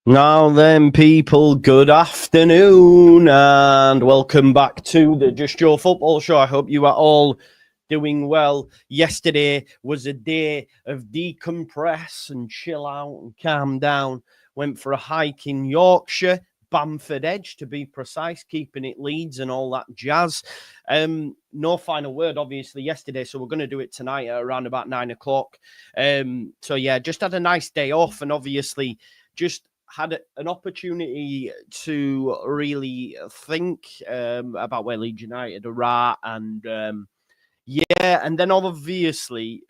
Now then, people, good afternoon and welcome back to the Just Your Football Show. I hope you are all doing well. Yesterday was a day of decompress and chill out and calm down. Went for a hike in Yorkshire, Bamford Edge to be precise, keeping it Leeds and all that jazz. No final word, obviously, yesterday, so we're going to do it tonight at around about 9 o'clock. So yeah, just had a nice day off and obviously just had an opportunity to really think about where Leeds United are at, and and then obviously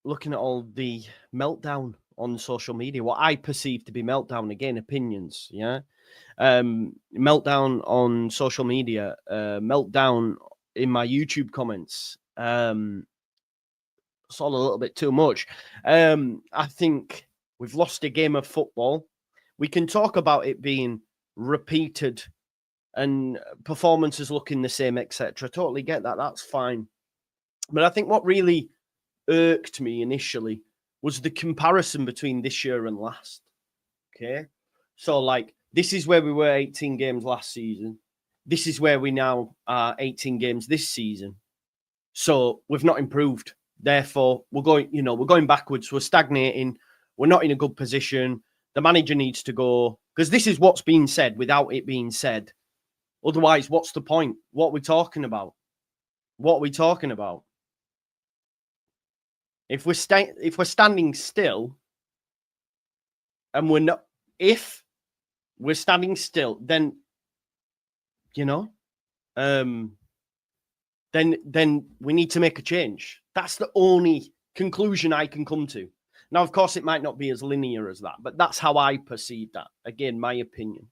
looking at all the meltdown on social media, what I perceive to be meltdown, again, opinions, meltdown on social media, meltdown in my YouTube comments. It's all a little bit too much. I think we've lost a game of football. We can talk about it being repeated and performances looking the same, etc. Totally get that. That's fine. But I think what really irked me initially was the comparison between this year and last. Okay. So, like, this is where we were 18 games last season. This is where we now are 18 games this season. So we've not improved. Therefore, we're going backwards. We're stagnating. We're not in a good position. The manager needs to go, because this is what's being said without it being said. Otherwise, what's the point? What are we talking about? What are we talking about? If we're standing still, and if we're standing still, then then we need to make a change. That's the only conclusion I can come to. Now, of course, it might not be as linear as that, but that's how I perceive that. Again, my opinion.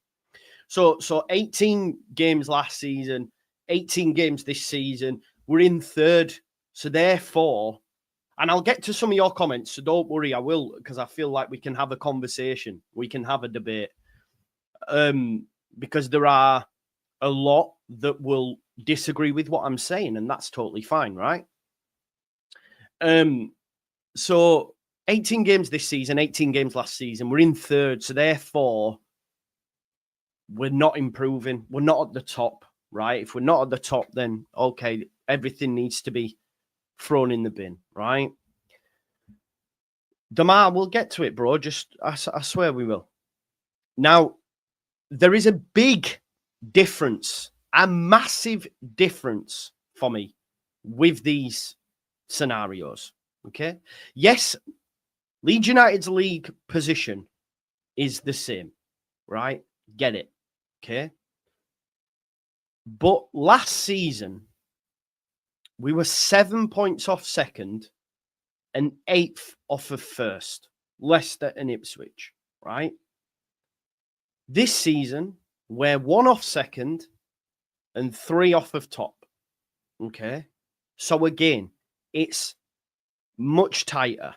So 18 games last season, 18 games this season. We're in third. So therefore, and I'll get to some of your comments, so don't worry, I will, because I feel like we can have a conversation. We can have a debate. Because there are a lot that will disagree with what I'm saying, and that's totally fine, right? So 18 games this season, 18 games last season. We're in third, so therefore we're not improving. We're not at the top, right? If we're not at the top, then okay, everything needs to be thrown in the bin, right? Damar, we'll get to it, bro. I swear we will. Now, there is a big difference, a massive difference for me with these scenarios. Okay. Yes, Leeds United's league position is the same, right? Get it. Okay. But last season, we were 7 points off second and 8th off of first, Leicester and Ipswich, right? This season, we're 1 off second and 3 off of top. Okay. So again, it's much tighter.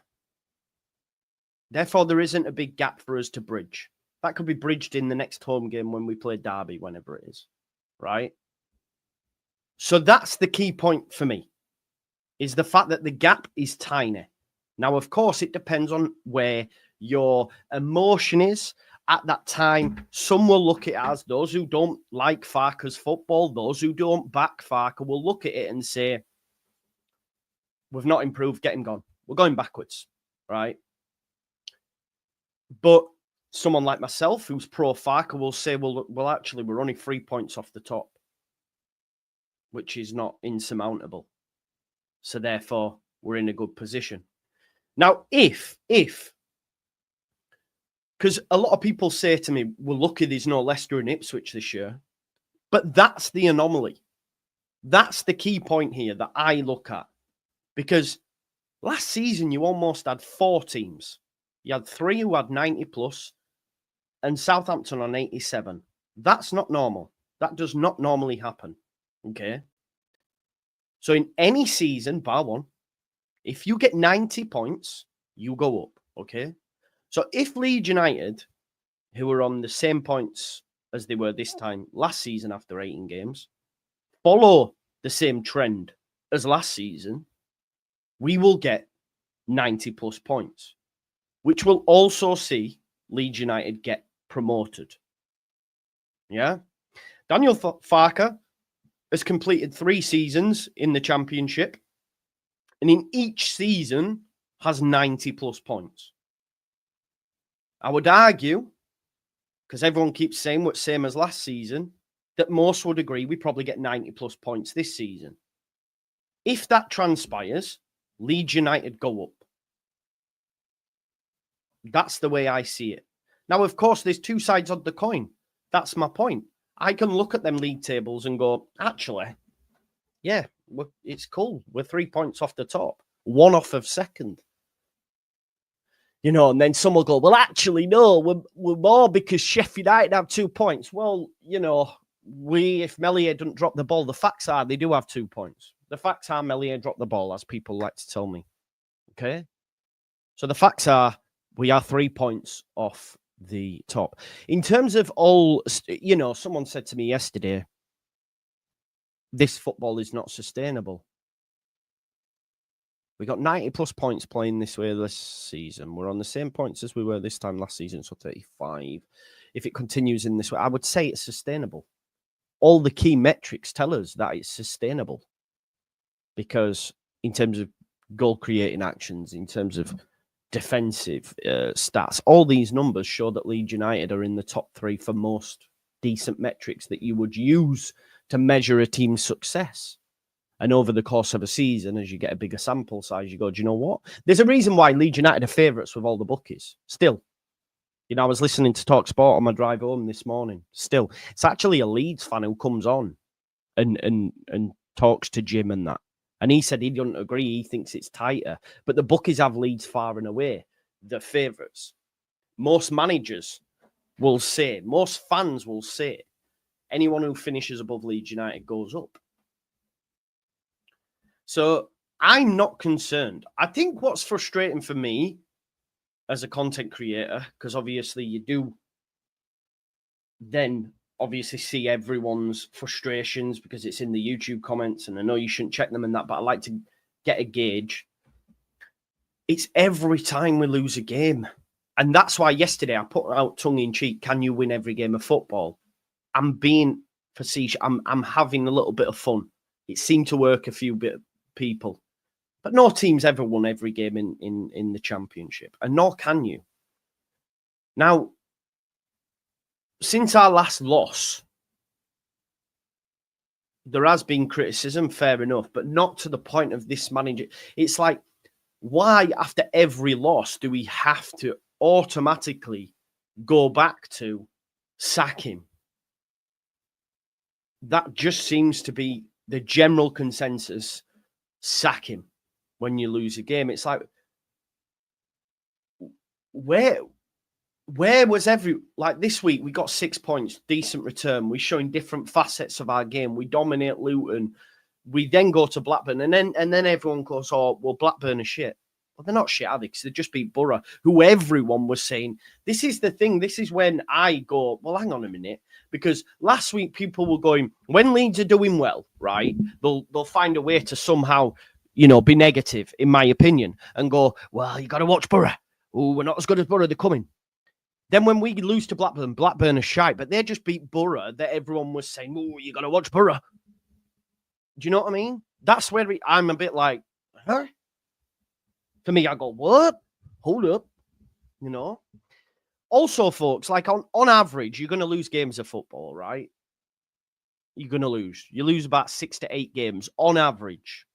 Therefore, there isn't a big gap for us to bridge. That could be bridged in the next home game when we play Derby, whenever it is. Right? So that's the key point for me, is the fact that the gap is tiny. Now, of course, it depends on where your emotion is at that time. Some will look at it as those who don't like Farke's football, those who don't back Farke will look at it and say, we've not improved, get him gone. We're going backwards, right? But someone like myself, who's pro Farke, will say, well, actually, we're only 3 points off the top, which is not insurmountable. So therefore, we're in a good position. Now, if because a lot of people say to me, well, lucky there's no Leicester and Ipswich this year. But that's the anomaly. That's the key point here that I look at. Because last season, you almost had 4 teams. You had 3 who had 90 plus and Southampton on 87. That's not normal. That does not normally happen. Okay. So in any season, bar one, if you get 90 points, you go up. Okay. So if Leeds United, who were on the same points as they were this time last season after 18 games, follow the same trend as last season, we will get 90 plus points. which will also see Leeds United get promoted. Yeah. Daniel Farke has completed 3 seasons in the Championship, and in each season has 90+ points. I would argue, because everyone keeps saying what's same as last season, that most would agree we probably get 90+ points this season. If that transpires, Leeds United go up. That's the way I see it. Now, of course, there's 2 sides of the coin. That's my point. I can look at them league tables and go, actually, yeah, it's cool. We're 3 points off the top, 1 off of second. And then some will go, well, actually, no, we're more because Sheffield United have 2 points. Well, if Meslier doesn't drop the ball, the facts are they do have 2 points. The facts are Meslier dropped the ball, as people like to tell me. Okay? So the facts are we are 3 points off the top. In terms of someone said to me yesterday, this football is not sustainable. We got 90+ points playing this way this season. We're on the same points as we were this time last season, so 35. If it continues in this way, I would say it's sustainable. All the key metrics tell us that it's sustainable. Because in terms of goal-creating actions, in terms of defensive stats, all these numbers show that Leeds United are in the top 3 for most decent metrics that you would use to measure a team's success. And over the course of a season, as you get a bigger sample size, you go, do you know what? There's a reason why Leeds United are favourites with all the bookies. Still. I was listening to Talk Sport on my drive home this morning. Still. It's actually a Leeds fan who comes on and talks to Jim and that. And he said he doesn't agree. He thinks it's tighter. But the bookies have Leeds far and away. They're favourites. Most managers will say, most fans will say, anyone who finishes above Leeds United goes up. So I'm not concerned. I think what's frustrating for me as a content creator, because obviously you do then obviously see everyone's frustrations because it's in the YouTube comments, and I know you shouldn't check them and that, but I like to get a gauge. It's every time we lose a game. And that's why yesterday I put out tongue-in-cheek, can you win every game of football? I'm being facetious. I'm having a little bit of fun. It seemed to work a few people. But no team's ever won every game in the Championship, and nor can you. Now, since our last loss, there has been criticism, fair enough, but not to the point of this manager. It's like, why after every loss do we have to automatically go back to sack him? That just seems to be the general consensus. Sack him when you lose a game. It's like, where was like this week we got 6 points, decent return. We're showing different facets of our game. We dominate Luton. We then go to Blackburn, and then everyone goes, oh, well, Blackburn are shit. Well, they're not shit, are they? Because they just beat Borough, who everyone was saying, this is the thing. This is when I go, well, hang on a minute. Because last week people were going, when Leeds are doing well, right, they'll find a way to somehow, be negative, in my opinion, and go, well, you got to watch Borough. Oh, we're not as good as Borough. They're coming. Then when we lose to Blackburn are shite, but they just beat Borough that everyone was saying, oh, you got to watch Borough. Do you know what I mean? That's where I'm a bit like, huh? For me, I go, what? Hold up. Also, folks, like on average, you're going to lose games of football, right? You're going to lose. You lose about 6 to 8 games on average.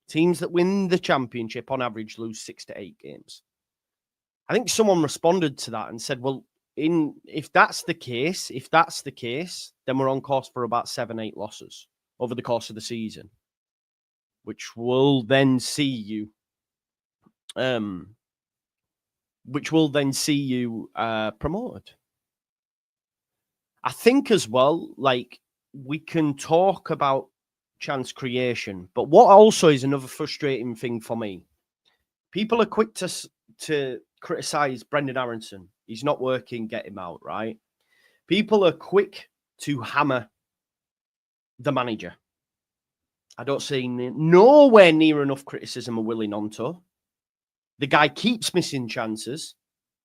Teams that win the Championship on average lose 6 to 8 games. I think someone responded to that and said, well, if that's the case, then we're on course for about 7-8 losses over the course of the season, which will then see you promoted. I think as well, like, we can talk about chance creation, but what also is another frustrating thing for me, people are quick to criticize Brendan Aronson. He's not working, get him out, right? People are quick to hammer the manager. I don't see nowhere near enough criticism of Willie Gnonto. The guy keeps missing chances.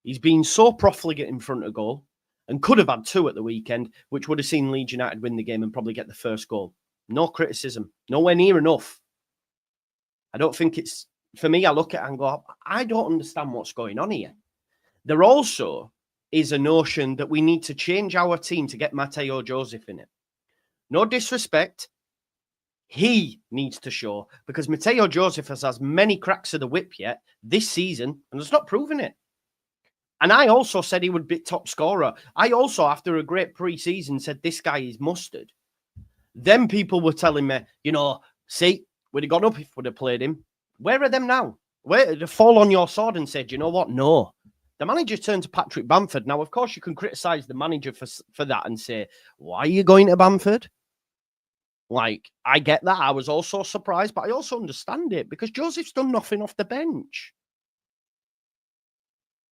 He's been so profligate in front of goal and could have had 2 at the weekend, which would have seen Leeds United win the game and probably get the first goal. No criticism. Nowhere near enough. I don't think it's... For me, I look at it and go, I don't understand what's going on here. There also is a notion that we need to change our team to get Mateo Joseph in it. No disrespect. He needs to show, because Mateo Joseph has as many cracks of the whip yet this season and has not proven it. And I also said he would be top scorer. I also, after a great pre-season, said this guy is mustard. Then people were telling me, see, we'd have gone up if we'd have played him. Where are them now? Where to fall on your sword and said, you know what? No. The manager turned to Patrick Bamford. Now, of course, you can criticise the manager for that and say, why are you going to Bamford? Like, I get that. I was also surprised, but I also understand it because Joseph's done nothing off the bench.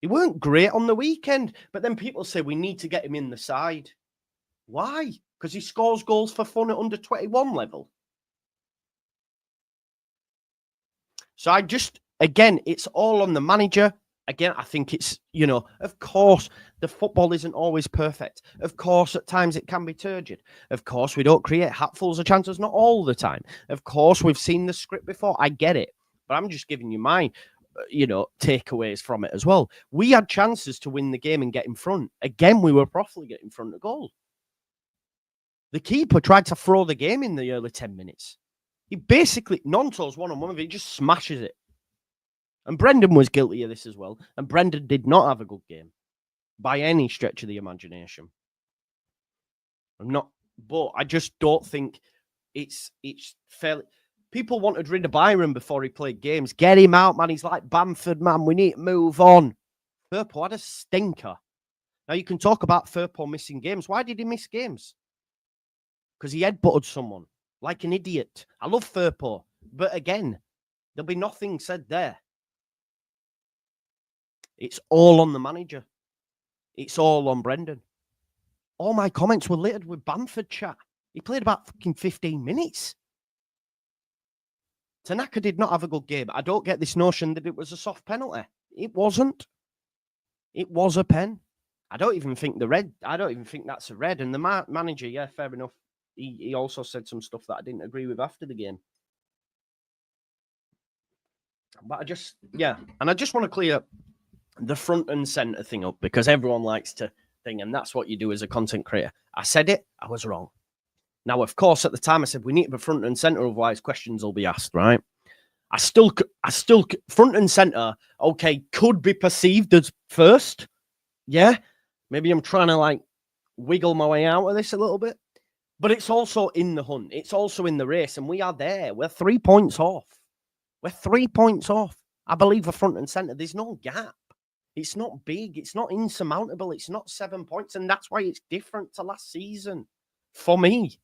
He weren't great on the weekend, but then people say we need to get him in the side. Why? Because he scores goals for fun at under 21 level. So again, it's all on the manager. Again, I think it's, of course, the football isn't always perfect. Of course, at times it can be turgid. Of course, we don't create hatfuls of chances, not all the time. Of course, we've seen the script before. I get it. But I'm just giving you my, takeaways from it as well. We had chances to win the game and get in front. Again, we were profligate in front of goal. The keeper tried to throw the game in the early 10 minutes. He basically, Nonto's one-on-one of it, he just smashes it. And Brendan was guilty of this as well. And Brendan did not have a good game by any stretch of the imagination. But I just don't think it's fairly... People wanted rid of Byron before he played games. Get him out, man. He's like Bamford, man. We need to move on. Firpo had a stinker. Now, you can talk about Firpo missing games. Why did he miss games? Because he headbutted someone like an idiot. I love Firpo. But again, there'll be nothing said there. It's all on the manager. It's all on Brendan. All my comments were littered with Bamford chat. He played about fucking 15 minutes. Tanaka did not have a good game. I don't get this notion that it was a soft penalty. It wasn't. It was a pen. I don't even think that's a red. And the manager, yeah, fair enough. He also said some stuff that I didn't agree with after the game. But I just want to clear the front and centre thing up because everyone likes to think, and that's what you do as a content creator. I said it, I was wrong. Now, of course, at the time I said we need to be front and centre, otherwise questions will be asked, right? I still front and centre, okay, could be perceived as first. Yeah, maybe I'm trying to wiggle my way out of this a little bit. But it's also in the hunt. It's also in the race, and we are there. We're 3 points off. We're 3 points off. I believe for front and centre, there's no gap. It's not big. It's not insurmountable. It's not 7 points, and that's why it's different to last season. For me,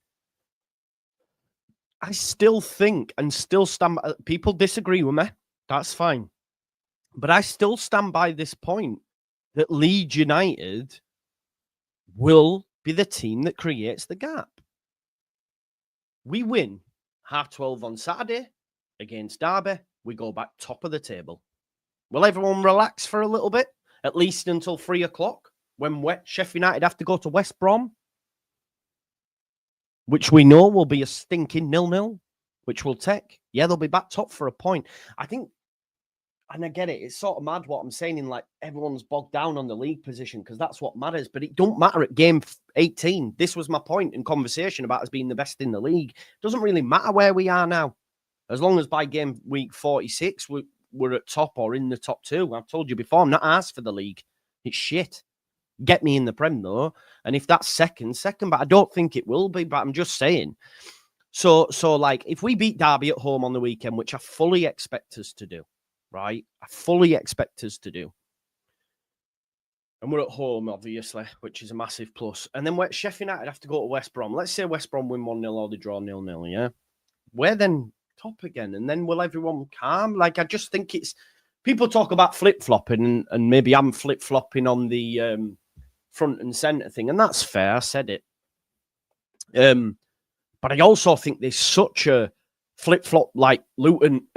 I still think and still stand by. People disagree with me. That's fine. But I still stand by this point that Leeds United will be the team that creates the gap. We win 12:30 on Saturday against Derby. We go back top of the table. Will everyone relax for a little bit? At least until 3 o'clock when Sheffield United have to go to West Brom, which we know will be a stinking 0-0, which we'll take. Yeah, they'll be back top for a point. I think, and I get it, it's sort of mad what I'm saying in everyone's bogged down on the league position because that's what matters, but it don't matter at game 18. This was my point in conversation about us being the best in the league. It doesn't really matter where we are now. As long as by game week 46, we're at top or in the top 2. I've told you before, I'm not asked for the league. It's shit. Get me in the Prem, though. And if that's second. But I don't think it will be, but I'm just saying. So if we beat Derby at home on the weekend, which I fully expect us to do, right? I fully expect us to do. And we're at home, obviously, which is a massive plus. And then Sheffield United have to go to West Brom. Let's say West Brom win 1-0 or they draw 0-0, yeah? We're then top again. And then will everyone calm? I just think it's... People talk about flip-flopping, and maybe I'm flip-flopping on the front and centre thing, and that's fair. I said it. But I also think there's such a flip-flop like Luton.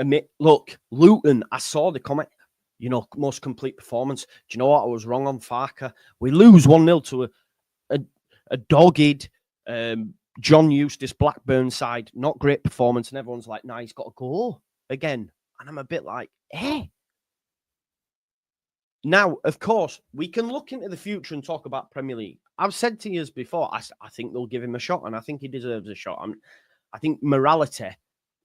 Luton, I saw the comment. You know, most complete performance. Do you know what? I was wrong on Farker. We lose 1-0 to a dogged John Eustace Blackburn side. Not great performance. And everyone's like, nah, he's got to go again. And I'm a bit like, eh. Now, of course, we can look into the future and talk about Premier League. I've said to you before, I think they'll give him a shot, and I think he deserves a shot. I think morality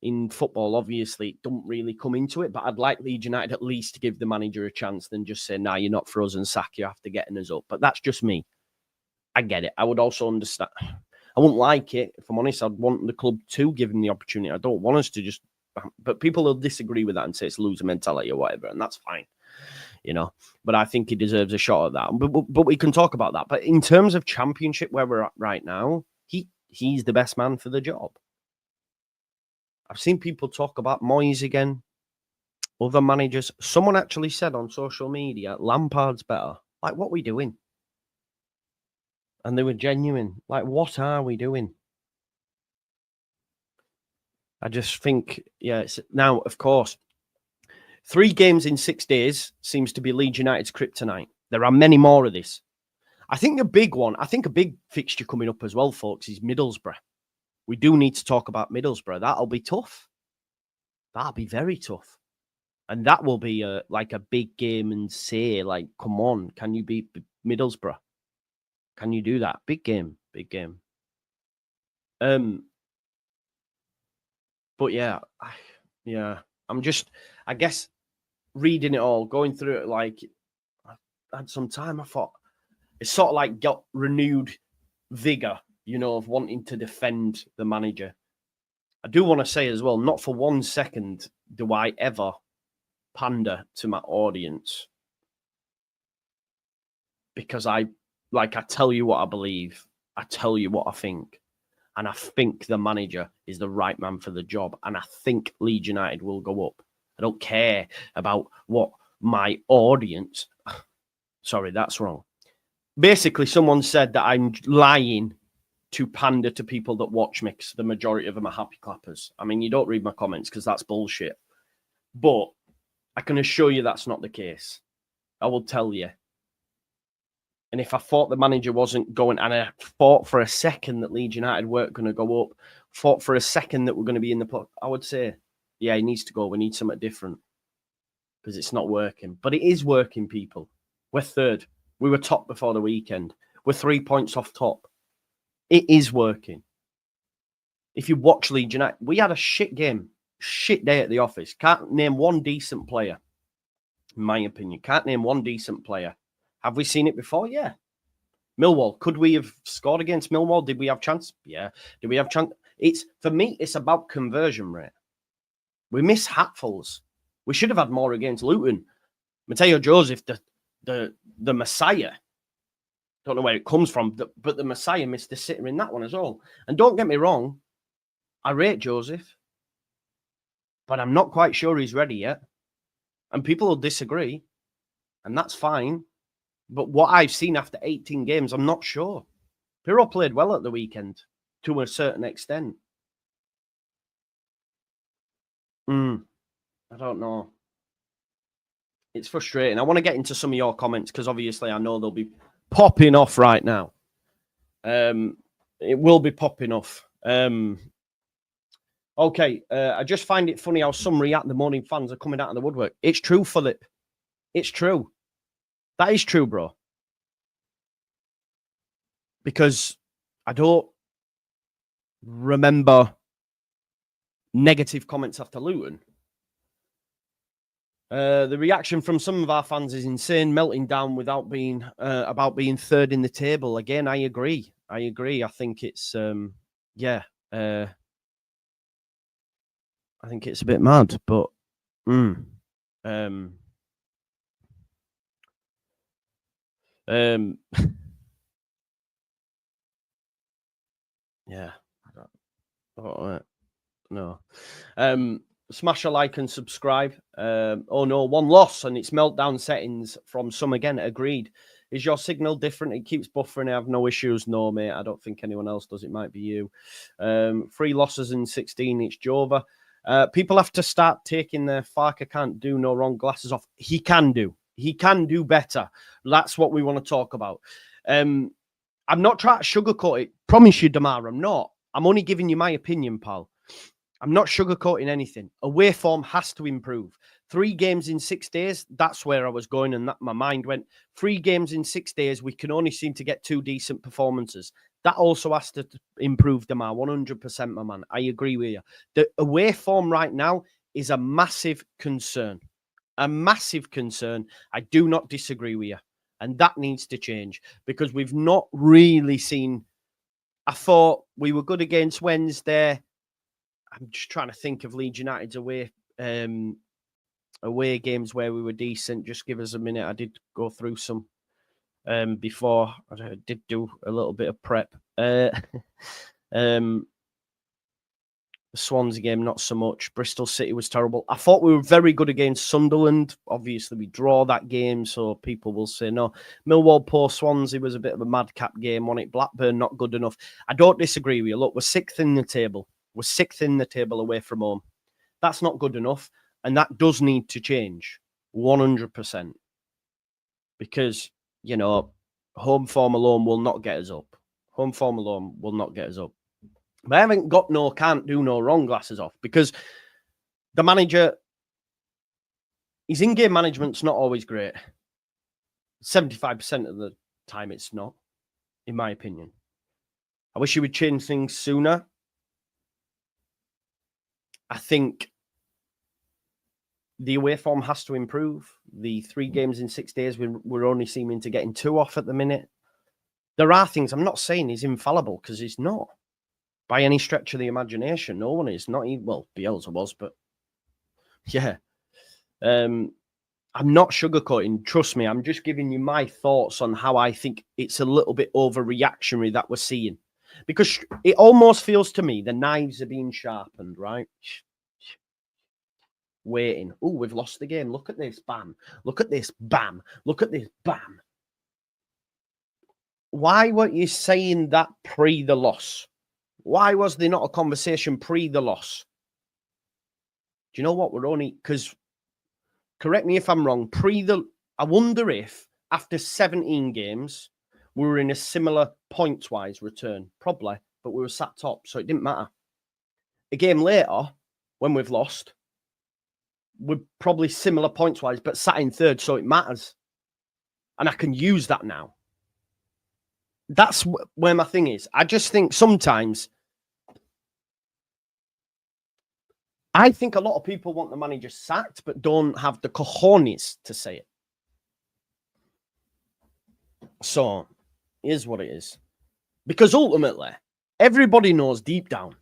in football, obviously, don't really come into it, but I'd like Leeds United at least to give the manager a chance than just say, nah, you're not for us and sack you after getting us up. But that's just me. I get it. I would also understand. I wouldn't like it, if I'm honest. I'd want the club to give him the opportunity. I don't want us to just... But people will disagree with that and say it's loser mentality or whatever, and that's fine. You know, but I think he deserves a shot at that. But we can talk about that. But in terms of Championship, where we're at right now, he's the best man for the job. I've seen people talk about Moyes again, other managers. Someone actually said on social media, Lampard's better. Like, what are we doing? And they were genuine. Like, what are we doing? I just think, yeah, it's, now, of course, 3 games in 6 days seems to be Leeds United's kryptonite. There are many more of this. I think a big fixture coming up as well, folks, is Middlesbrough. We do need to talk about Middlesbrough. That'll be tough. That'll be very tough. And that will be like a big game and say, like, come on, can you beat Middlesbrough? Can you do that? Big game, big game. But yeah, I'm just, I guess, reading it all, going through it, like, I had some time. I thought it's sort of like got renewed vigor, you know, of wanting to defend the manager. I do want to say as well, not for 1 second do I ever pander to my audience, because I tell you what I believe, I tell you what I think, and I think the manager is the right man for the job, and I think Leeds United will go up. I don't care about what my audience... Sorry, that's wrong. Basically, someone said that I'm lying to pander to people that watch me, because the majority of them are happy clappers. I mean, you don't read my comments because that's bullshit. But I can assure you that's not the case. I will tell you. And if I thought the manager wasn't going, and I thought for a second that Leeds United weren't going to go up, thought for a second that we're going to be in the plot, I would say, yeah, he needs to go. We need something different, because it's not working. But it is working, people. We're third. We were top before the weekend. We're 3 points off top. It is working. If you watch Leeds United, we had a shit game, shit day at the office. Can't name one decent player, in my opinion. Can't name one decent player. Have we seen it before? Yeah. Millwall. Could we have scored against Millwall? Did we have chance? Yeah. Did we have chance? For me, it's about conversion rate. We miss hatfuls. We should have had more against Luton. Mateo Joseph, the Messiah. Don't know where it comes from, but the Messiah missed the sitter in that one as well. And don't get me wrong, I rate Joseph, but I'm not quite sure he's ready yet. And people will disagree, and that's fine. But what I've seen after 18 games, I'm not sure. Pirro played well at the weekend, to a certain extent. I don't know. It's frustrating. I want to get into some of your comments, because obviously I know they'll be popping off right now. It will be popping off. Okay, I just find it funny how some React the Morning fans are coming out of the woodwork. It's true, Philip. It's true. That is true, bro. Because I don't remember negative comments after Luton. The reaction from some of our fans is insane, melting down without being about being third in the table. Again, I agree. I think it's I think it's a bit mad, but yeah, no. Smash a like and subscribe. Oh no, one loss and it's meltdown settings from some again. Agreed. Is your signal different? It keeps buffering. I have no issues. No, mate. I don't think anyone else does. It might be you. 3 losses in 16. It's Jova. People have to start taking their Farker can't do no wrong glasses off. He can do better. That's what we want to talk about. I'm not trying to sugarcoat it. Promise you, Damar, I'm not. I'm only giving you my opinion, pal. I'm not sugarcoating anything. Away form has to improve. 3 games in 6 days, that's where I was going, and that my mind went. 3 games in 6 days, we can only seem to get 2 decent performances. That also has to improve, Damar, 100%, my man. I agree with you. The away form right now is a massive concern. A massive concern. I do not disagree with you. And that needs to change because we've not really seen... I thought we were good against Wednesday. I'm just trying to think of Leeds United's away games where we were decent. Just give us a minute. I did go through some before. I did do a little bit of prep. The Swansea game, not so much. Bristol City was terrible. I thought we were very good against Sunderland. Obviously, we draw that game, so people will say no. Millwall poor Swansea was a bit of a madcap game, wasn't it? Blackburn, not good enough. I don't disagree with you. Look, we're 6th in the table. We're 6th in the table away from home. That's not good enough, and that does need to change 100%. Because, you know, home form alone will not get us up. Home form alone will not get us up. But I haven't got no can't do no wrong glasses off because the manager, his in-game management's not always great. 75% of the time it's not, in my opinion. I wish he would change things sooner. I think the away form has to improve. The 3 games in 6 days, we're only seeming to getting 2 off at the minute. There are things, I'm not saying he's infallible because he's not. By any stretch of the imagination, no one is. Not even, well, Bielsa was, but yeah. I'm not sugarcoating. Trust me, I'm just giving you my thoughts on how I think it's a little bit overreactionary that we're seeing. Because it almost feels to me the knives are being sharpened, right? Waiting. Oh, we've lost the game. Look at this. Bam. Look at this. Bam. Look at this. Bam. Why weren't you saying that pre the loss? Why was there not a conversation pre the loss? Do you know what? We're only... Because, correct me if I'm wrong, I wonder if after 17 games, we were in a similar points-wise return. Probably, but we were sat top, so it didn't matter. A game later, when we've lost, we're probably similar points-wise, but sat in 3rd, so it matters. And I can use that now. That's where my thing is. I just think sometimes... I think a lot of people want the manager sacked, but don't have the cojones to say it. So, here's what it is. Because ultimately, everybody knows deep down.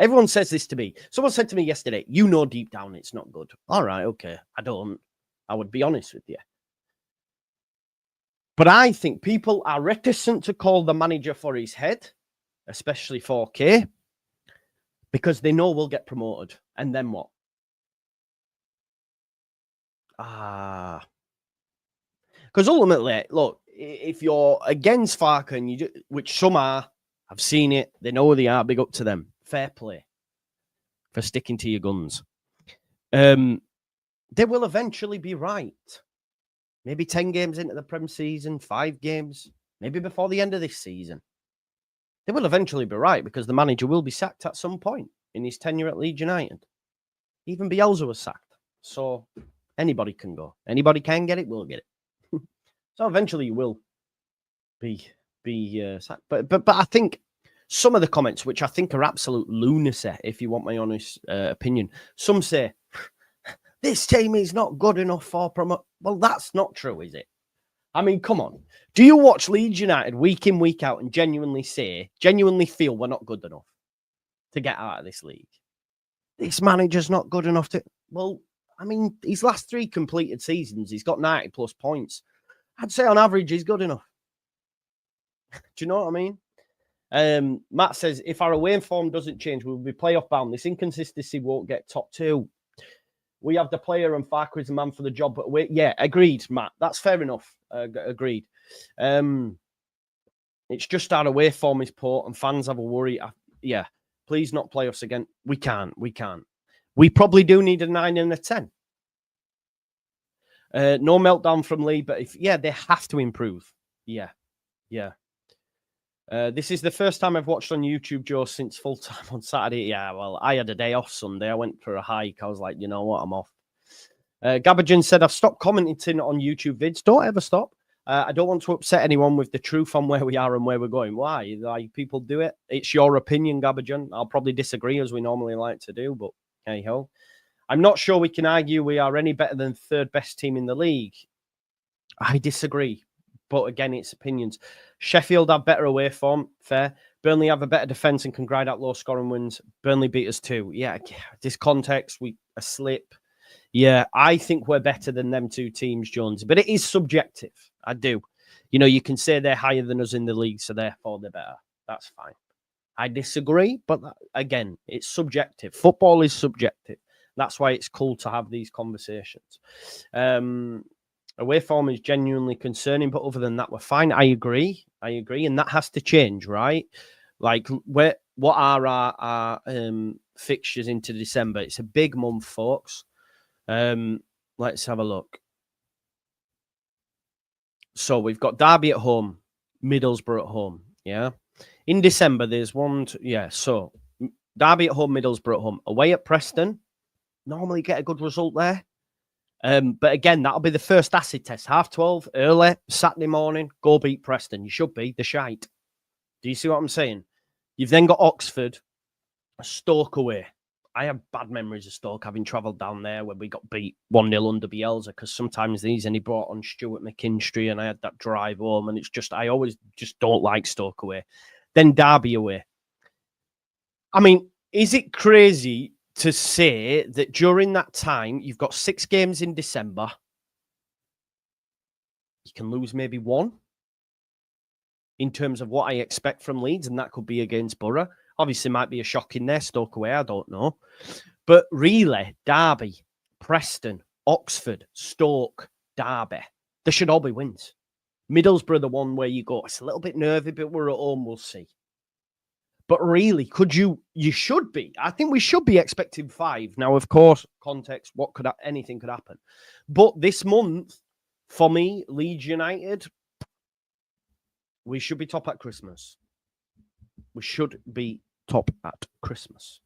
Everyone says this to me. Someone said to me yesterday, you know deep down it's not good. All right, okay. I don't. I would be honest with you. But I think people are reticent to call the manager for his head, especially 4K, because they know we'll get promoted. And then what? Because ultimately, look, if you're against Farker, and which some are, I've seen it, they know who they are, big up to them. Fair play for sticking to your guns. They will eventually be right. Maybe 10 games into the Prem season, 5 games, maybe before the end of this season. They will eventually be right because the manager will be sacked at some point in his tenure at Leeds United. Even Bielsa was sacked. So anybody can go. Anybody can get it, will get it. So eventually you will be sacked. But I think some of the comments, which I think are absolute lunacy, if you want my honest opinion, some say, this team is not good enough for promote. Well, that's not true, is it? I mean, come on. Do you watch Leeds United week in, week out and genuinely feel we're not good enough to get out of this league? This manager's not good enough to... Well, I mean, his last 3 completed seasons, he's got 90 plus points. I'd say on average, he's good enough. Do you know what I mean? Matt says, if our away form doesn't change, we'll be playoff bound. This inconsistency won't get top 2. We have the player and Farker is the man for the job. But yeah, agreed, Matt. That's fair enough. Agreed. It's just our away form is poor and fans have a worry. Yeah, please not play us again. We can't. We probably do need a 9 and a 10. No meltdown from Lee, but they have to improve. Yeah. This is the first time I've watched on YouTube, Joe, since full time on Saturday. Yeah, well, I had a day off Sunday. I went for a hike. I was like, you know what, I'm off. Gabajan said, I've stopped commenting on YouTube vids. Don't ever stop. I don't want to upset anyone with the truth on where we are and where we're going. Why? Like, people do it. It's your opinion, Gabajan. I'll probably disagree, as we normally like to do, but hey ho. I'm not sure we can argue we are any better than third best team in the league. I disagree. But again, it's opinions. Sheffield have better away form. Fair. Burnley have a better defence and can grind out low scoring wins. Burnley beat us too. Yeah, this context, we a slip. Yeah, I think we're better than them two teams, Jones. But it is subjective. I do. You know, you can say they're higher than us in the league, so therefore they're better. That's fine. I disagree, but again, it's subjective. Football is subjective. That's why it's cool to have these conversations. Away form is genuinely concerning, but other than that, we're fine. I agree. And that has to change, right? Like, what are our fixtures into December? It's a big month, folks. Let's have a look. So we've got Derby at home, Middlesbrough at home. Yeah. In December, there's so Derby at home, Middlesbrough at home. Away at Preston, normally get a good result there. But again, that'll be the first acid test. 12:30, early, Saturday morning, go beat Preston. You should be the shite. Do you see what I'm saying? You've then got Oxford, Stoke away. I have bad memories of Stoke, having travelled down there when we got beat 1-0 under Bielsa, because sometimes and he brought on Stuart McKinstry, and I had that drive home, and it's just, I always just don't like Stoke away. Then Derby away. I mean, is it crazy to say that during that time, you've got 6 games in December, you can lose maybe 1 in terms of what I expect from Leeds, and that could be against Borough. Obviously, might be a shock in there, Stoke away, I don't know. But really, Derby, Preston, Oxford, Stoke, Derby, they should all be wins. Middlesbrough, the one where you go, it's a little bit nervy, but we're at home, we'll see. But really, you should be. I think we should be expecting 5. Now, of course, context, anything could happen. But this month, for me, Leeds United, we should be top at Christmas. We should be top at Christmas.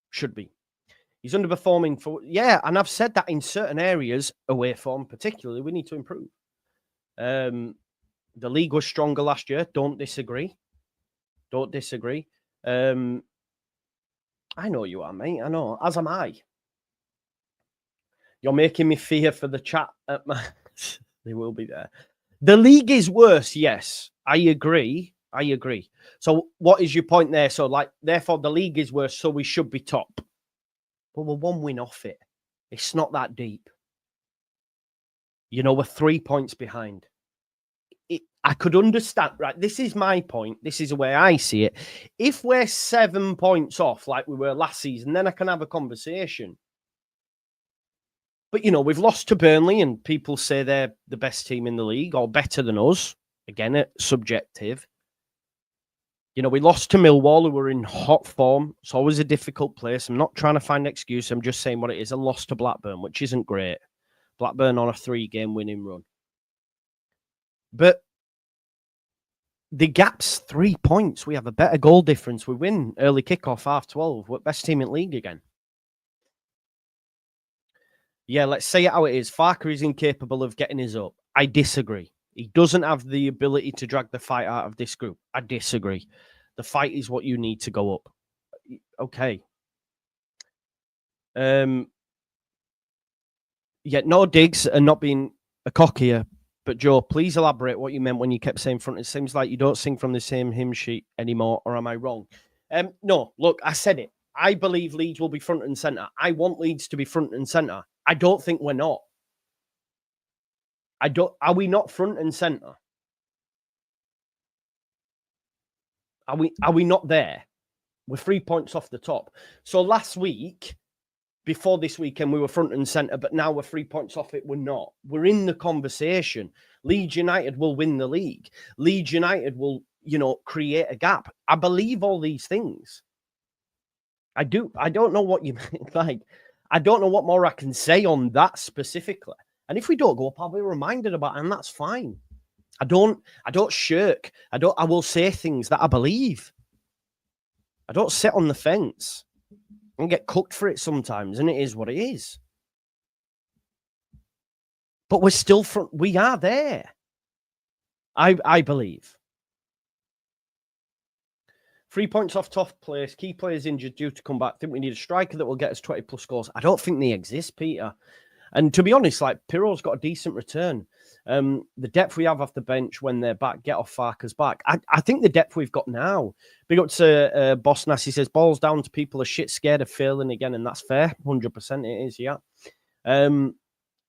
Should be. He's underperforming and I've said that in certain areas, away form particularly, we need to improve. The league was stronger last year. Don't disagree. I know you are, mate. I know. As am I. You're making me fear for the chat. They will be there. The league is worse. Yes, I agree. So what is your point there? So, therefore, the league is worse, so we should be top. But we're 1 win off it. It's not that deep. You know, we're 3 points behind. I could understand, right? This is my point. This is the way I see it. If we're 7 points off, like we were last season, then I can have a conversation. But, you know, we've lost to Burnley, and people say they're the best team in the league, or better than us. Again, subjective. You know, we lost to Millwall, who were in hot form. It's always a difficult place. I'm not trying to find an excuse. I'm just saying what it is. And lost to Blackburn, which isn't great. Blackburn on a 3-game winning run. But the gap's 3 points. We have a better goal difference. We win early kickoff, 12:30. We're best team in league again. Yeah, let's say it how it is. Farker is incapable of getting us up. I disagree. He doesn't have the ability to drag the fight out of this group. I disagree. The fight is what you need to go up. Okay. Yeah, no digs and not being a cock here. But Joe, please elaborate what you meant when you kept saying front. It seems like you don't sing from the same hymn sheet anymore, or am I wrong? No, look, I said it. I believe Leeds will be front and centre. I want Leeds to be front and centre. I don't think we're not. Are we not front and centre? Are we not there? We're 3 points off the top. So last week, before this weekend, we were front and centre, but now we're 3 points off it. We're not. We're in the conversation. Leeds United will win the league. Leeds United will, create a gap. I believe all these things. I do. I don't know what you like. I don't know what more I can say on that specifically. And if we don't go up, I'll be reminded about it, and that's fine. I don't shirk. I will say things that I believe. I don't sit on the fence and get cooked for it sometimes, and it is what it is. But we're still we are there. I believe. 3 points off 12th place. Key players injured due to come back. I think we need a striker that will get us 20 plus goals. I don't think they exist, Peter. And to be honest, like Piro's got a decent return. The depth we have off the bench when they're back, get off Farker's back. I think the depth we've got now. Big up to Boss Nass. He says, balls down to people are shit scared of failing again, and that's fair. 100% it is, yeah.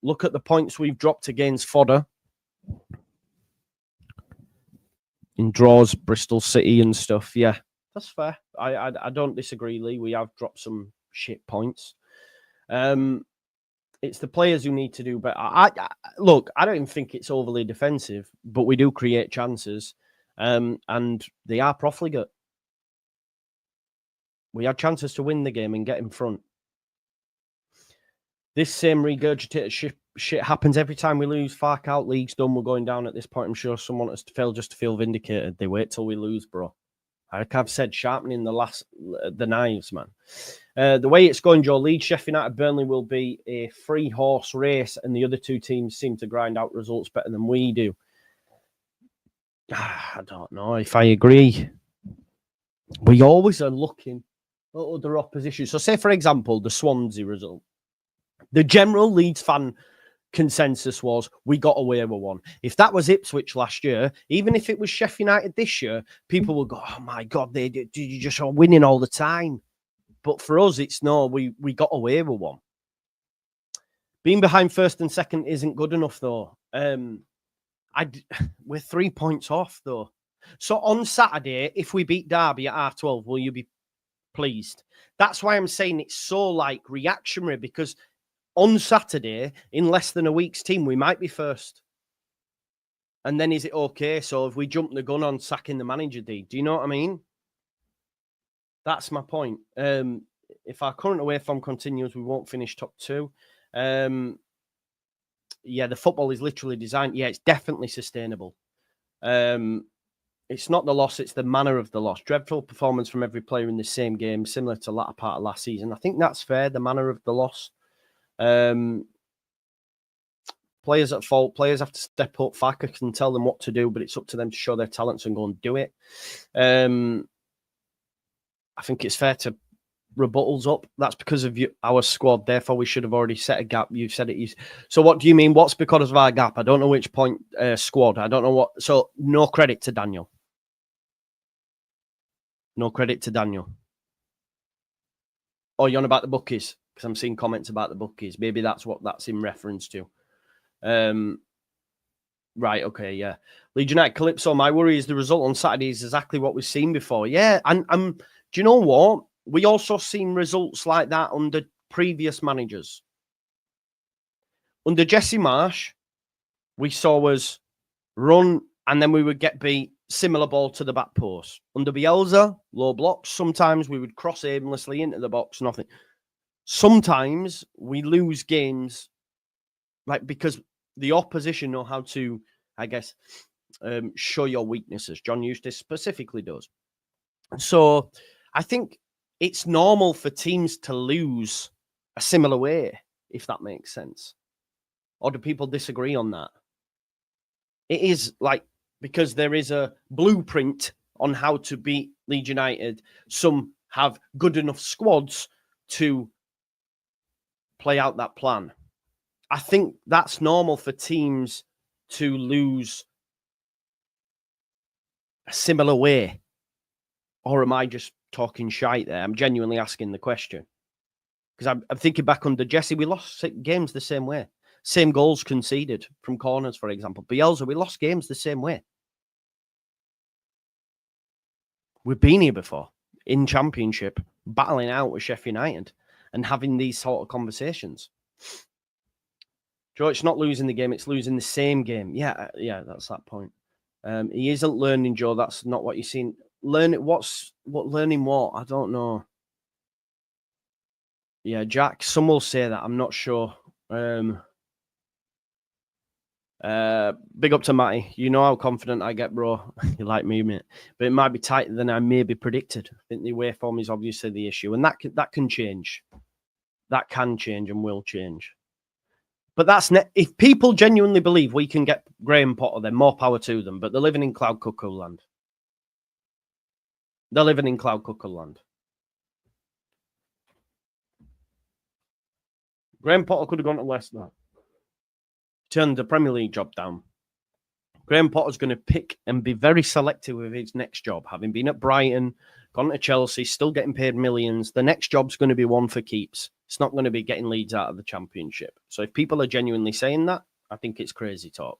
Look at the points we've dropped against fodder. In draws, Bristol City and stuff, yeah. That's fair. I don't disagree, Lee. We have dropped some shit points. It's the players who need to do better. Look, I don't even think it's overly defensive, but we do create chances, and they are profligate. We had chances to win the game and get in front. This same regurgitated shit happens every time we lose. Fark out, league's done, we're going down at this point. I'm sure someone has to fail just to feel vindicated. They wait till we lose, bro. Like I've said, sharpening the knives, man. The way it's going, Joe, Leeds, Sheffield United, Burnley will be a three-horse race, and the other two teams seem to grind out results better than we do. I don't know if I agree. We always are looking at other opposition. So say, for example, the Swansea result. The general Leeds fan consensus was we got away with one. If that was Ipswich last year, even if it was Sheffield United this year, people will go, oh my God, they just are winning all the time. But for us, it's no, we got away with one. Being behind first and second isn't good enough, though. We're 3 points off, though. So on Saturday, if we beat Derby at half-12, will you be pleased? That's why I'm saying it's so like reactionary, because on Saturday, in less than a week's team, we might be first. And then is it okay? So if we jump the gun on sacking the manager, do you know what I mean? That's my point. If our current away form continues, we won't finish top two. Yeah, the football is literally designed. Yeah, it's definitely sustainable. It's not the loss, it's the manner of the loss. Dreadful performance from every player in the same game, similar to the latter part of last season. I think that's fair, the manner of the loss. Players at fault. Players have to step up. Farker can tell them what to do, but it's up to them to show their talents and go and do it. I think it's fair to rebuttals up. That's because of our squad. Therefore, we should have already set a gap. You've said it. So what do you mean? What's because of our gap? I don't know which point squad. I don't know what. So no credit to Daniel. No credit to Daniel. Oh, you're on about the bookies? Because I'm seeing comments about the bookies. Maybe that's what that's in reference to. Right, okay, yeah. Leeds United Calypso, my worry is the result on Saturday is exactly what we've seen before. Yeah, and do you know what? We also seen results like that under previous managers. Under Jesse Marsh, we saw us run and then we would get beat, similar ball to the back post. Under Bielsa, low blocks. Sometimes we would cross aimlessly into the box, nothing. Sometimes we lose games like because the opposition know how to, I guess, show your weaknesses. John Eustace specifically does. So I think it's normal for teams to lose a similar way, if that makes sense. Or do people disagree on that? It is like, because there is a blueprint on how to beat Leeds United. Some have good enough squads to play out that plan. I think that's normal for teams to lose a similar way. Or am I just talking shite there? I'm genuinely asking the question. Because I'm thinking back under Jesse, we lost 6 games the same way. Same goals conceded from corners, for example. Bielsa, we lost games the same way. We've been here before, in Championship, battling out with Sheffield United and having these sort of conversations. Joe, it's not losing the game, it's losing the same game. Yeah, that's that point. He isn't learning, Joe. That's not what you're seeing. Learning what? I don't know. Yeah, Jack, some will say that. I'm not sure. Big up to Matty. You know how confident I get, bro. You like me, mate. But it might be tighter than I maybe predicted. I think the away form is obviously the issue. And that can change. That can change and will change. But that's if people genuinely believe we can get Graham Potter, then more power to them. But they're living in cloud cuckoo land. They're living in cloud cuckoo land. Graham Potter could have gone to Leicester. Turned the Premier League job down. Graham Potter's going to pick and be very selective with his next job. Having been at Brighton, gone to Chelsea, still getting paid millions. The next job's going to be one for keeps. It's not going to be getting Leeds out of the Championship. So if people are genuinely saying that, I think it's crazy talk.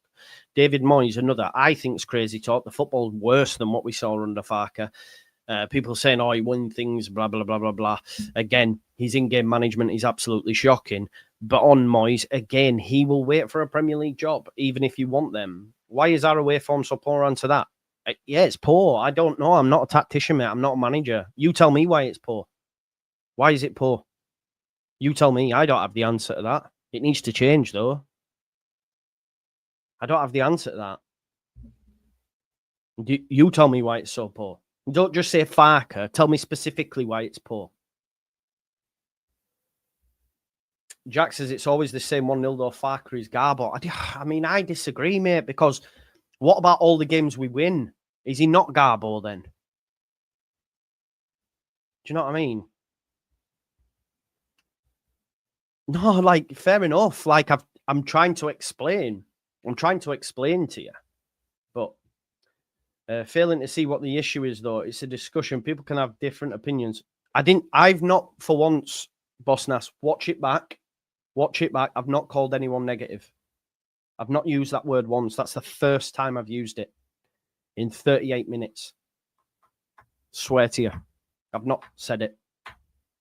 David Moyes, another, I think it's crazy talk. The football's worse than what we saw under Farke. People saying, oh, he won things, blah, blah, blah, blah, blah. Again, his in-game management is absolutely shocking. But on Moyes, again, he will wait for a Premier League job, even if you want them. Why is our away form so poor onto that? Yeah, it's poor. I don't know. I'm not a tactician, mate. I'm not a manager. You tell me why it's poor. Why is it poor? You tell me. I don't have the answer to that. It needs to change, though. I don't have the answer to that. You tell me why it's so poor. Don't just say Farke. Tell me specifically why it's poor. Jack says it's always the same 1-0 though. Farke is Garbo. I mean, I disagree, mate, because what about all the games we win? Is he not Garbo then? Do you know what I mean? No, like, fair enough. Like, I'm trying to explain. I'm trying to explain to you. But failing to see what the issue is, though, it's a discussion. People can have different opinions. I've not, for once, Boss Nass, watch it back. Watch it back. I've not called anyone negative. I've not used that word once. That's the first time I've used it in 38 minutes. Swear to you. I've not said it.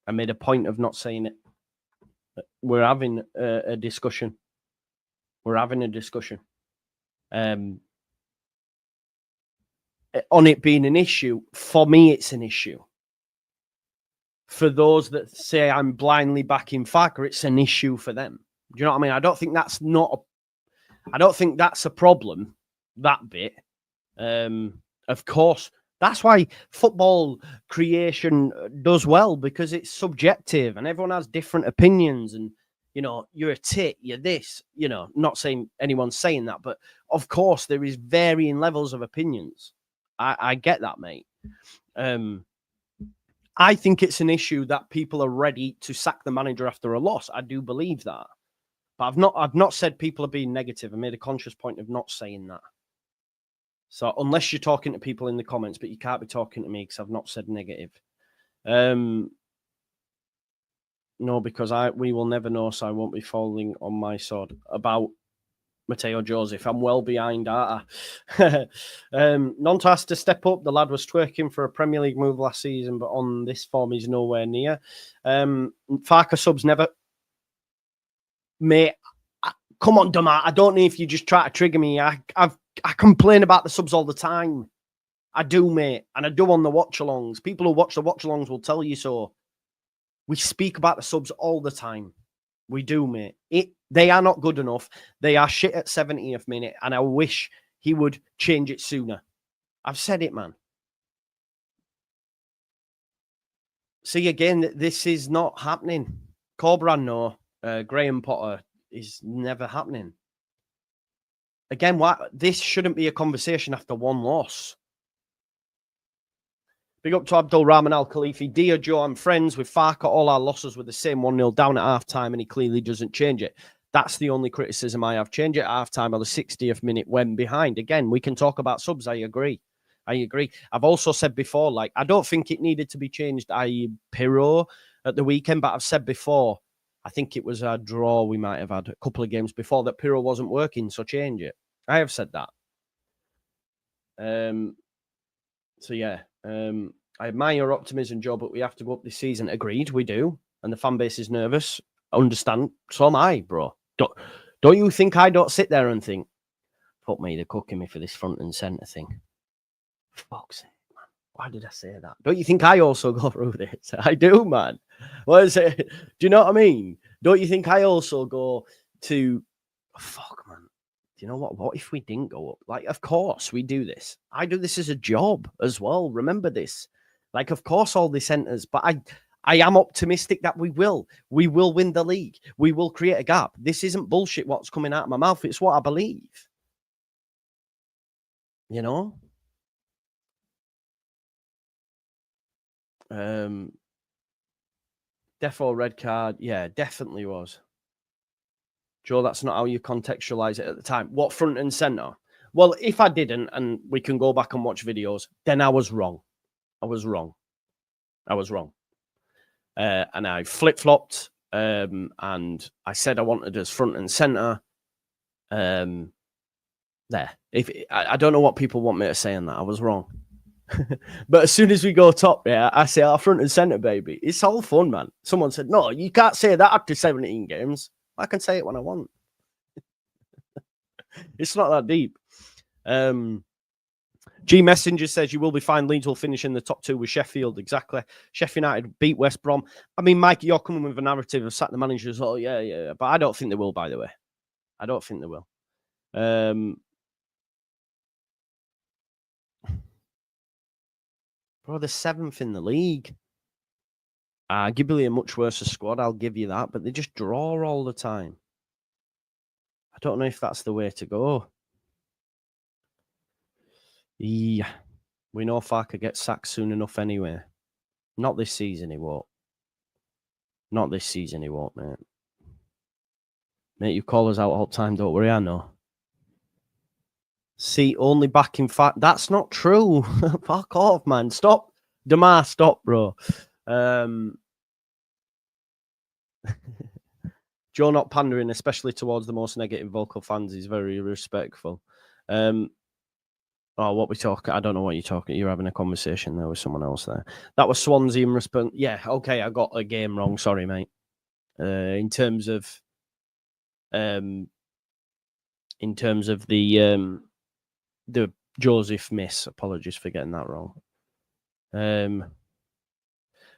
I made a point of not saying it. We're having a discussion. We're having a discussion. On it being an issue, for me, it's an issue. For those that say I'm blindly backing Farke, it's an issue for them. Do you know what I mean? I don't think that's a problem, that bit. Of course, that's why football creation does well, because it's subjective and everyone has different opinions. And, you know, you're a tit, you're this, you know, not saying anyone's saying that, but of course there is varying levels of opinions. I get that, mate. I think it's an issue that people are ready to sack the manager after a loss. I do believe that. But I've not said people are being negative. I made a conscious point of not saying that. So unless you're talking to people in the comments, but you can't be talking to me because I've not said negative. No, because we will never know, so I won't be falling on my sword about Mateo Joseph. I'm well behind, aren't I? Nonto has to step up. The lad was twerking for a Premier League move last season, but on this form, he's nowhere near. Farke subs never... Mate, come on, Dumar. I don't know if you just try to trigger me. I complain about the subs all the time. I do, mate. And I do on the watch-alongs. People who watch the watch-alongs will tell you so. We speak about the subs all the time. We do, mate. They are not good enough. They are shit at 70th minute, and I wish he would change it sooner. I've said it, man. See, again, this is not happening. Corbran, no. Graham Potter is never happening. Again, this shouldn't be a conversation after one loss. Big up to Abdul Rahman Al Khalifi. Dear Joe, I'm friends with Farke. All our losses were the same 1-0 down at half-time, and he clearly doesn't change it. That's the only criticism I have. Change it at half-time or the 60th minute when behind. Again, we can talk about subs. I agree. I've also said before, like, I don't think it needed to be changed, i.e. Pirro at the weekend, but I've said before, I think it was a draw we might have had a couple of games before that Pirro wasn't working, so change it. I have said that. So, yeah. I admire your optimism, Joe, but we have to go up this season. Agreed, we do. And the fan base is nervous. I understand. So am I, bro. Don't you think I don't sit there and think, fuck me, they're cooking me for this front and centre thing. Fuck's sake, man. Why did I say that? Don't you think I also go through this? I do, man. What is it? Do you know what I mean? Don't you think I also go to, fuck, man. Do you know what? What if we didn't go up? Like, of course we do this. I do this as a job as well. Remember this. Like, of course all this enters, but I am optimistic that we will. We will win the league. We will create a gap. This isn't bullshit what's coming out of my mouth. It's what I believe. You know? Defo red card. Yeah, definitely was. Joe, that's not how you contextualize it at the time. What front and center? Well, if I didn't, and we can go back and watch videos, then I was wrong. I was wrong. And I flip-flopped, and I said I wanted us front and center. There. I don't know what people want me to say on that. I was wrong. But as soon as we go top, yeah, I say our front and center, baby. It's all fun, man. Someone said, no, you can't say that after 17 games. I can say it when I want. It's not that deep. G Messenger says you will be fine. Leeds will finish in the top 2 with Sheffield. Exactly. Sheffield United beat West Brom. I mean, Mike, you're coming with a narrative of sack the managers. Oh, yeah. But I don't think they will, by the way. I don't think they will. Bro, they're 7th in the league. Arguably a much worse squad, I'll give you that. But they just draw all the time. I don't know if that's the way to go. Yeah. We know Farker gets sacked soon enough anyway. Not this season, he won't. Not this season, he won't, mate. Mate, you call us out all the time, don't worry, I know. See, only back in fact. That's not true. Fuck off, man. Stop. Damar, stop, bro. Joe not pandering, especially towards the most negative vocal fans. He's very respectful. Oh, what we talking? I don't know what you're talking. You're having a conversation there with someone else there. That was Swansea in response. Yeah, okay, I got a game wrong. Sorry, mate. In terms of the Joseph miss. Apologies for getting that wrong.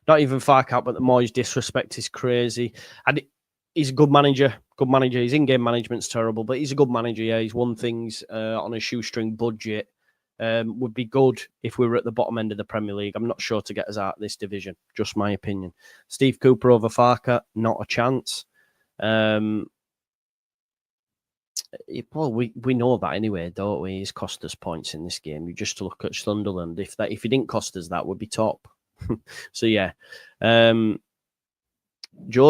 Not even Fark out, but the Moyes disrespect is crazy. And he's a good manager. Good manager. His in-game management's terrible, but he's a good manager. Yeah, he's won things on a shoestring budget. Would be good if we were at the bottom end of the Premier League. I'm not sure to get us out of this division. Just my opinion. Steve Cooper over Farker, not a chance. Well, we know that anyway, don't we? He's cost us points in this game. You just look at Sunderland. If he didn't cost us that, we'd be top. So yeah. Joe,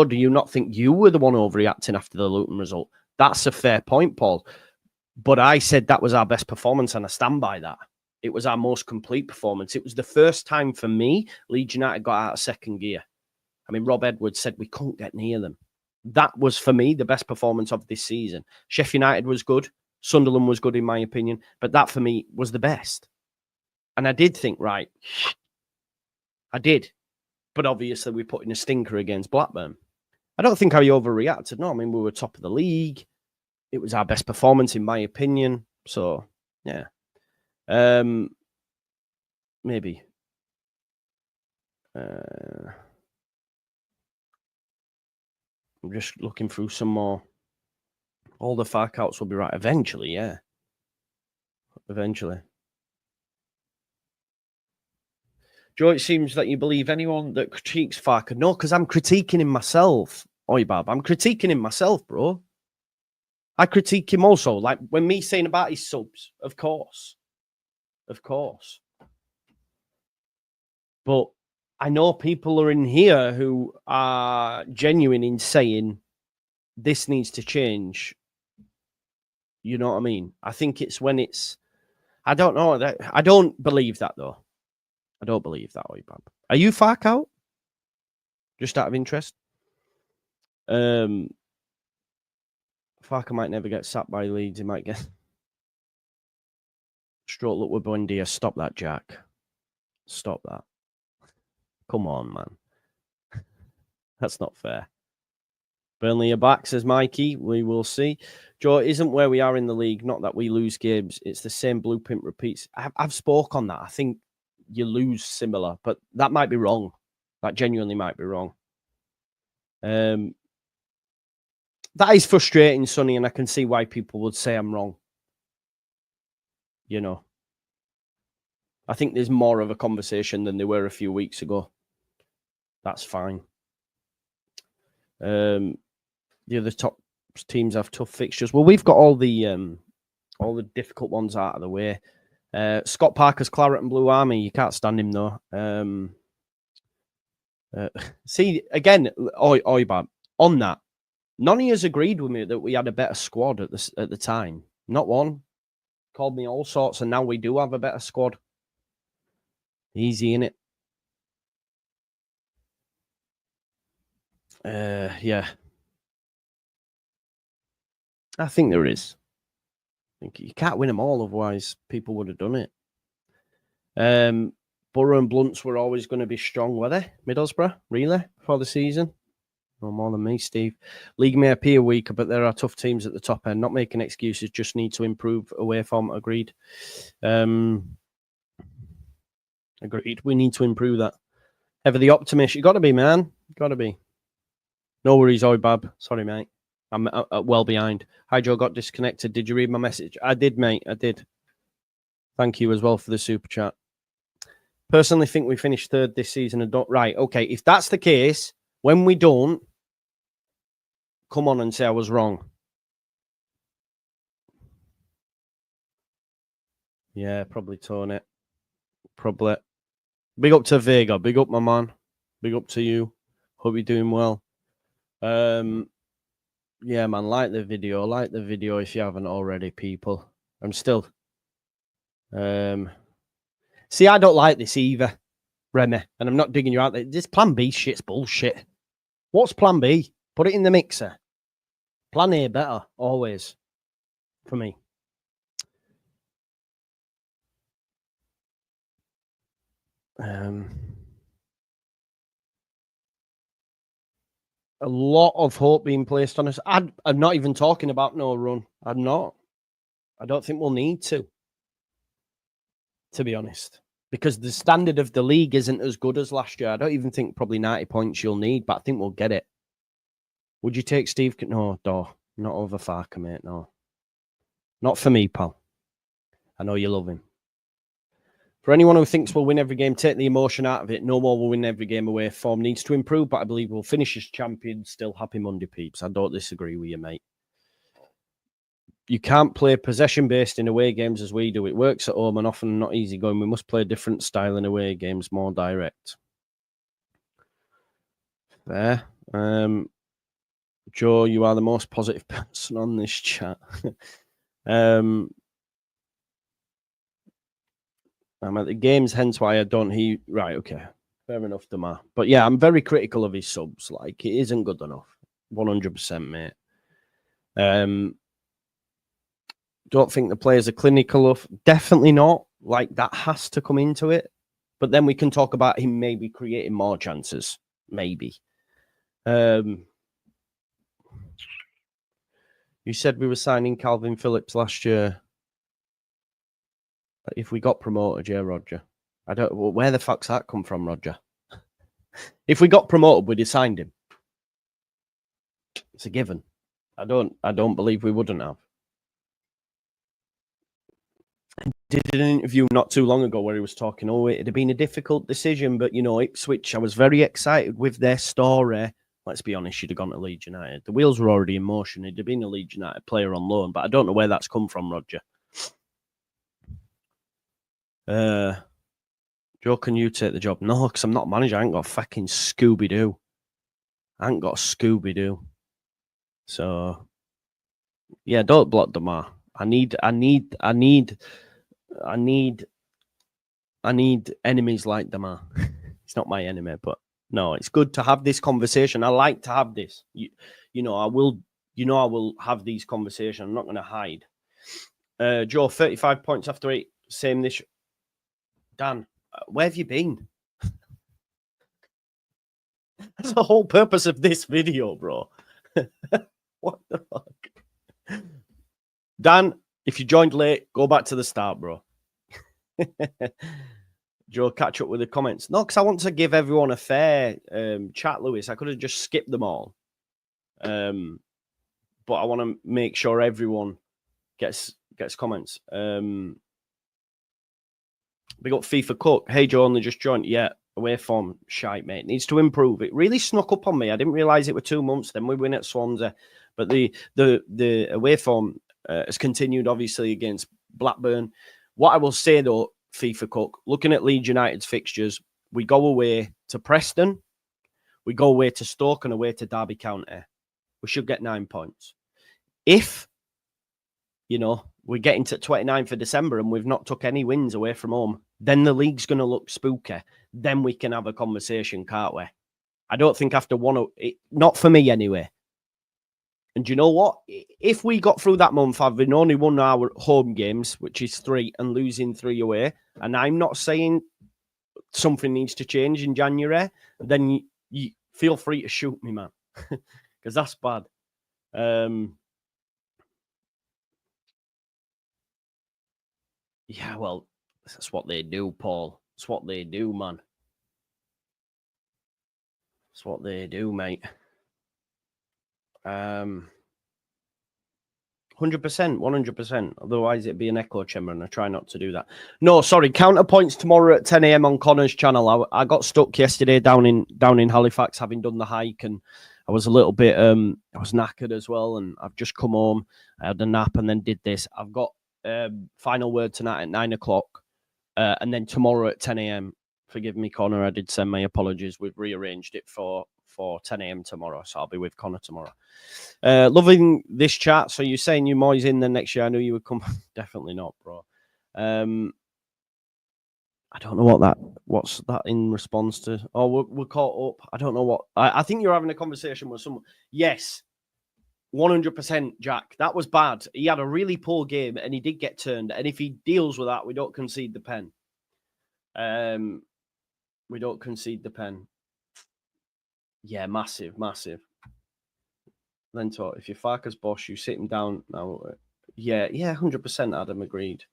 do you not think you were the one overreacting after the Luton result? That's a fair point, Paul. But I said that was our best performance, and I stand by that. It was our most complete performance. It was the first time for me Leeds United got out of second gear. I mean, Rob Edwards said we couldn't get near them. That was, for me, the best performance of this season. Sheffield United was good. Sunderland was good, in my opinion. But that, for me, was the best. And I did think, right, I did. But obviously, we put in a stinker against Blackburn. I don't think I overreacted. No, I mean, we were top of the league. It was our best performance, in my opinion. So, yeah. Maybe. I'm just looking through some more. All the Farkouts will be right eventually, yeah. Eventually. Joe, it seems that you believe anyone that critiques Farker. No, because I'm critiquing him myself. Oi, Bob, I'm critiquing him myself, bro. I critique him also. Like, when me saying about his subs, of course. Of course. But I know people are in here who are genuine in saying this needs to change. You know what I mean? I think it's when it's... I don't know. I don't believe that, though. I don't believe that, Oibab. Are you Fark out? Just out of interest? Farker might never get sacked by Leeds. He might get... Stroke look with Buendia. Stop that, Jack. Stop that. Come on, man. That's not fair. Burnley are back, says Mikey. We will see. Joe, it isn't where we are in the league. Not that we lose games. It's the same blueprint repeats. I've spoke on that. I think you lose similar, but that might be wrong. That genuinely might be wrong. That is frustrating, Sonny, and I can see why people would say I'm wrong. You know, I think there's more of a conversation than there were a few weeks ago. That's fine. The other top teams have tough fixtures. Well, we've got all the difficult ones out of the way. Scott Parker's Claret and Blue Army. You can't stand him though. See again, Oibab, on that. None of us agreed with me that we had a better squad at the time. Not one. Called me all sorts, and now we do have a better squad. Easy, innit? Yeah. I think there is. I think you can't win them all, otherwise people would have done it. Borough and Blunts were always going to be strong, were they? Middlesbrough, really, for the season? No more than me, Steve. League may appear weaker, but there are tough teams at the top end. Not making excuses, just need to improve away form. Agreed. Agreed. We need to improve that. Ever the optimist. You got to be, man. Got to be. No worries, Oibab. Sorry, mate. I'm well behind. Hi, Joe. Got disconnected. Did you read my message? I did, mate. I did. Thank you as well for the super chat. Personally, think we finished third this season and don't. Right. Okay. If that's the case, when we don't, come on and say I was wrong. Yeah, probably Tony. Probably. Big up to Vega. Big up, my man. Big up to you. Hope you're doing well. Yeah, man, like the video. Like the video if you haven't already, people. I'm still... See, I don't like this either, Remy, and I'm not digging you out there. This Plan B shit's bullshit. What's Plan B? Put it in the mixer. Plan A better, always, for me. A lot of hope being placed on us. I'm not even talking about no run. I'm not. I don't think we'll need to be honest, because the standard of the league isn't as good as last year. I don't even think probably 90 points you'll need, but I think we'll get it. Would you take Steve? No, not over Farker, mate. No, not for me, pal. I know you love him. For anyone who thinks we'll win every game, take the emotion out of it. No more will win every game away. Form needs to improve, but I believe we'll finish as champions. Still happy Monday, peeps. I don't disagree with you, mate. You can't play possession-based in away games as we do. It works at home and often not easy going. We must play a different style in away games, more direct. Fair. Joe, you are the most positive person on this chat. I'm at the games, hence why I don't hear... Right, okay. Fair enough, Damar. But yeah, I'm very critical of his subs. Like, it isn't good enough. 100%, mate. Don't think the players are clinical enough. Definitely not. Like, that has to come into it. But then we can talk about him maybe creating more chances. Maybe. You said we were signing Calvin Phillips last year. If we got promoted, yeah, Roger. I don't... Well, where the fuck's that come from, Roger? If we got promoted, we'd have signed him. It's a given. I don't believe we wouldn't have. Did an interview not too long ago where he was talking, it had been a difficult decision, but, you know, Ipswich, I was very excited with their story. Let's be honest, she'd have gone to Leeds United. The wheels were already in motion. He'd have been a Leeds United player on loan, but I don't know where that's come from, Roger. Joe, can you take the job? No, because I'm not manager. I ain't got fucking Scooby-Doo. I ain't got Scooby-Doo. So, yeah, don't block Damar. I need enemies like Damar. It's not my enemy, but no, it's good to have this conversation. I like to have this. You know, I will have these conversations. I'm not going to hide. Joe, 35 points after 8. Same this. Dan, where have you been? That's the whole purpose of this video, bro. What the fuck? Dan, if you joined late, go back to the start, bro. Joe, catch up with the comments. No, because I want to give everyone a fair chat, Lewis. I could have just skipped them all. But I want to make sure everyone gets comments. Big up FIFA Cook. Hey, Joe, only just joined. Yeah, away form, shite, mate. Needs to improve. It really snuck up on me. I didn't realise it were 2 months. Then we win at Swansea. But the away form has continued, obviously, against Blackburn. What I will say, though, FIFA Cook, looking at Leeds United's fixtures, we go away to Preston, we go away to Stoke and away to Derby County. We should get 9 points. If, we're getting to 29th of December and we've not took any wins away from home, then the league's going to look spooky. Then we can have a conversation, can't we? I don't think after not for me anyway. And you know what? If we got through that month having only won our home games, which is 3, and losing 3 away, and I'm not saying something needs to change in January, then you feel free to shoot me, man, because that's bad. Yeah, well, that's what they do, Paul. It's what they do, man. It's what they do, mate. 100%, 100%. Otherwise, it'd be an echo chamber, and I try not to do that. No, sorry. Counterpoints tomorrow at 10 a.m. on Connor's channel. I got stuck yesterday down in Halifax, having done the hike, and I was a little bit I was knackered as well, and I've just come home. I had a nap and then did this. I've got final word tonight at 9 o'clock, and then tomorrow at 10 a.m. Forgive me, Connor. I did send my apologies. We've rearranged it for 10 a.m. tomorrow, so I'll be with Connor tomorrow. Loving this chat. So you're saying you Moyes in the next year? I knew you would come. Definitely not, bro. I don't know what's that in response to. Oh, we're caught up. I don't know what. I think you're having a conversation with someone. Yes, 100%, Jack. That was bad. He had a really poor game and he did get turned. And if he deals with that, we don't concede the pen. We don't concede the pen. Yeah, massive, massive. Then talk. If you're Farkas boss, you sit him down now. Yeah, 100%. Adam agreed.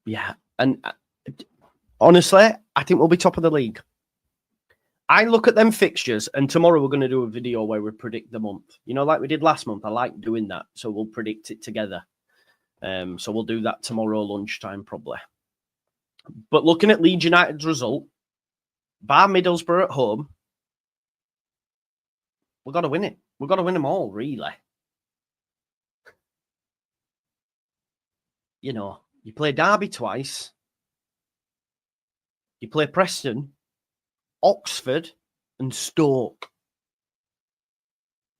Yeah, and honestly, I think we'll be top of the league. I look at them fixtures, and tomorrow we're going to do a video where we predict the month. Like we did last month. I like doing that, so we'll predict it together. So we'll do that tomorrow lunchtime probably. But looking at Leeds United's result, bar Middlesbrough at home, we've got to win it. We've got to win them all, really. You play Derby twice. You play Preston, Oxford, and Stoke.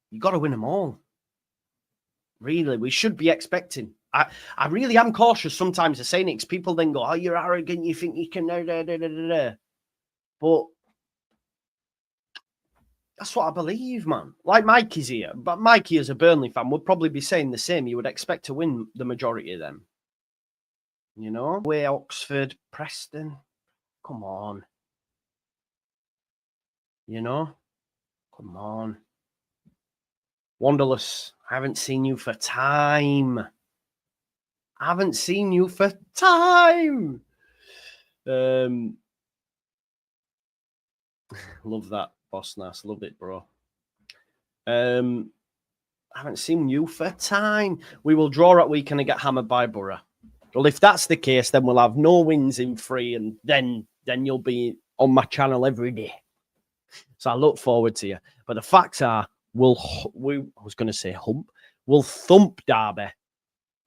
You got to win them all. Really, we should be expecting. I really am cautious sometimes of saying it because people then go, "Oh, you're arrogant. You think you can." But that's what I believe, man. Like Mikey's here, but Mikey, as a Burnley fan, would probably be saying the same. You would expect to win the majority of them. Way Oxford, Preston. Come on. Come on. Wanderless, I haven't seen you for time. Love that, Boss Nass. Love it, bro. I haven't seen you for time. We will draw at weekend and get hammered by Borough. Well, if that's the case, then we'll have no wins in 3, and then you'll be on my channel every day. So I look forward to you. But the facts are, we'll thump Derby.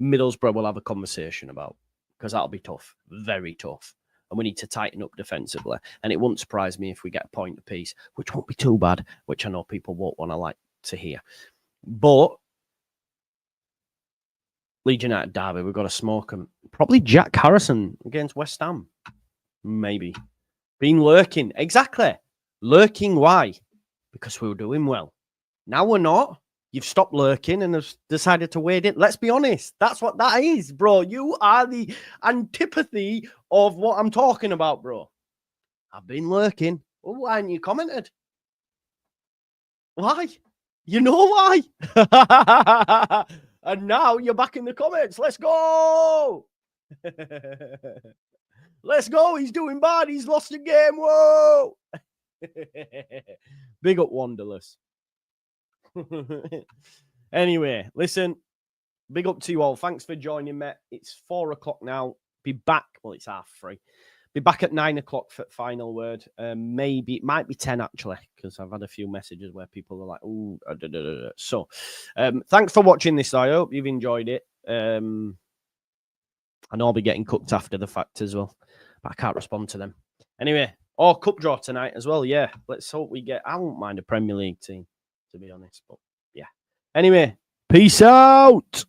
Middlesbrough will have a conversation about, because that'll be tough, very tough. And we need to tighten up defensively. And it wouldn't surprise me if we get a point apiece, which won't be too bad, which I know people won't want to like to hear. But Leeds United Derby, we've got to smoke them. Probably Jack Harrison against West Ham. Maybe. Been lurking. Exactly. Lurking, why? Because we were doing well. Now we're not. You've stopped lurking and have decided to wade in. Let's be honest. That's what that is, bro. You are the antipathy of what I'm talking about, bro. I've been lurking. Well, why haven't you commented? Why? You know why? And now you're back in the comments. Let's go. Let's go. He's doing bad. He's lost a game. Whoa. Big up Wanderless. Anyway, listen. Big up to you all. Thanks for joining me. It's 4 o'clock now. Be back. Well, it's 3:30. Be back at 9 o'clock for final word. Maybe it might be 10 actually, because I've had a few messages where people are like, "Ooh." So, thanks for watching this. I hope you've enjoyed it. I know I'll be getting cooked after the fact as well, but I can't respond to them. Anyway, cup draw tonight as well. Yeah, let's hope we get. I won't mind a Premier League team, to be honest, but yeah. Anyway, peace out.